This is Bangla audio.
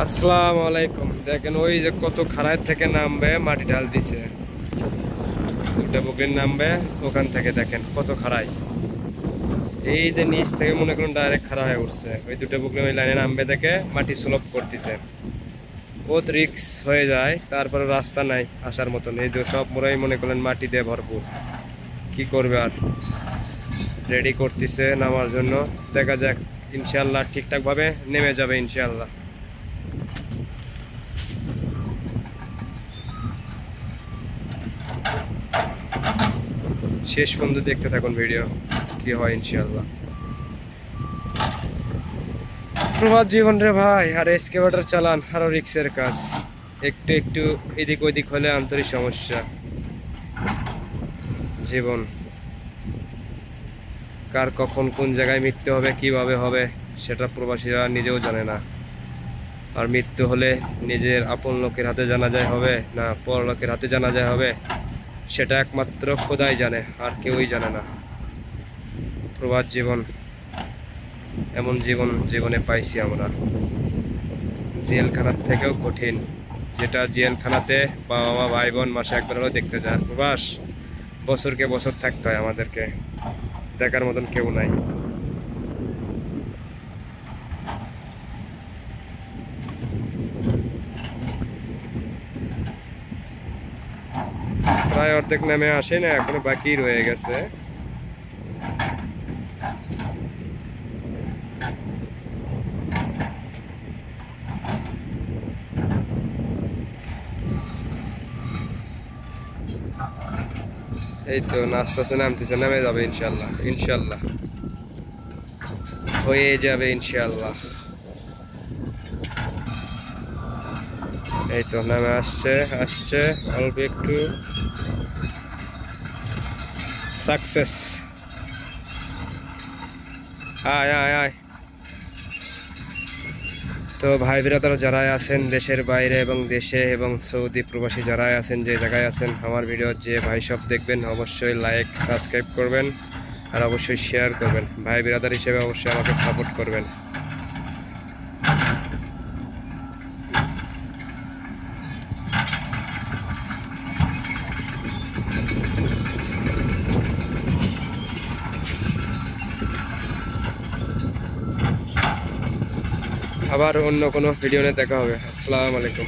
আসসালামু আলাইকুম। দেখেন ওই যে কত খাড়ায় থেকে নামবে, মাটি ঢাল দিছে। দুটা বকরির নামবে ওখান থেকে, দেখেন কত খাড়ায়। এই যে নিচ থেকে মনে করুন ডাইরেক্ট খাড়া হয়ে উঠছে। ওই দুটো বকরি ওই লাইনে নামবে দেখে মাটি সুলভ করতেছে। বহুত রিক্স হয়ে যায়, তারপরে রাস্তা নাই আসার মতন। এই যে সব মোড়াই মনে করলেন মাটি দিয়ে ভরপুর। কি করবে আর, রেডি করতেছে নামার জন্য। দেখা যাক, ইনশাল্লাহ ঠিকঠাকভাবে নেমে যাবে ইনশাল্লাহ। শেষ পর্যন্ত দেখতে থাকুন ভিডিও, কি হয় ইনশাল্লাহ। প্রবাদ জীবন রে ভাই, আর এক্সকেভেটর চালান আরো রিক্সের কাজ। একটু একটু এদিক ওইদিক হলে আন্তরিক সমস্যা। জীবন কার কখন কোন জায়গায় মৃত্যু হবে, কিভাবে হবে, সেটা প্রবাসীরা নিজেও জানে না। আর মৃত্যু হলে নিজের আপন লোকের হাতে জানাজায় হবে না পর লোকের হাতে জানাজায় হবে, সেটা একমাত্র খোদাই জানে, আর কেউই জানে না। প্রবাদ জীবন, এমন জীবন জীবনে পাইছি আমরা। জেলখানার থেকেও কঠিন। যেটা জেলখানাতে বাবা মা ভাই বোন মাসে একবার হলেও দেখতে যায়, প্রবাস বছরকে বছর থাকতে হয় আমাদেরকে। দেখার মতন কেউ নাই। প্রায় অর্ধেক নেমে আসে না, এখনো বাকি রয়ে গেছে। এই তো নাচতেছে, নামতেছে, নেমে যাবে ইনশাল্লাহ, ইনশাল্লাহ হয়ে যাবে ইনশাল্লাহ। এই তো নামে আসছে, আসছে অল্প একটু। সাকসেস। আয় আয় আয়। তো ভাই বিরাদার যারা আছেন দেশের বাইরে এবং দেশে এবং সৌদি প্রবাসী যারা আছেন, যে জায়গায় আছেন, আমার ভিডিও যে ভাই সব দেখবেন অবশ্যই লাইক সাবস্ক্রাইব করবেন, আর অবশ্যই শেয়ার করবেন। ভাই বিরাদার হিসেবে অবশ্যই আমাকে সাপোর্ট করবেন। আবার অন্য কোনো ভিডিও নিয়ে দেখা হবে। আসসালামু আলাইকুম।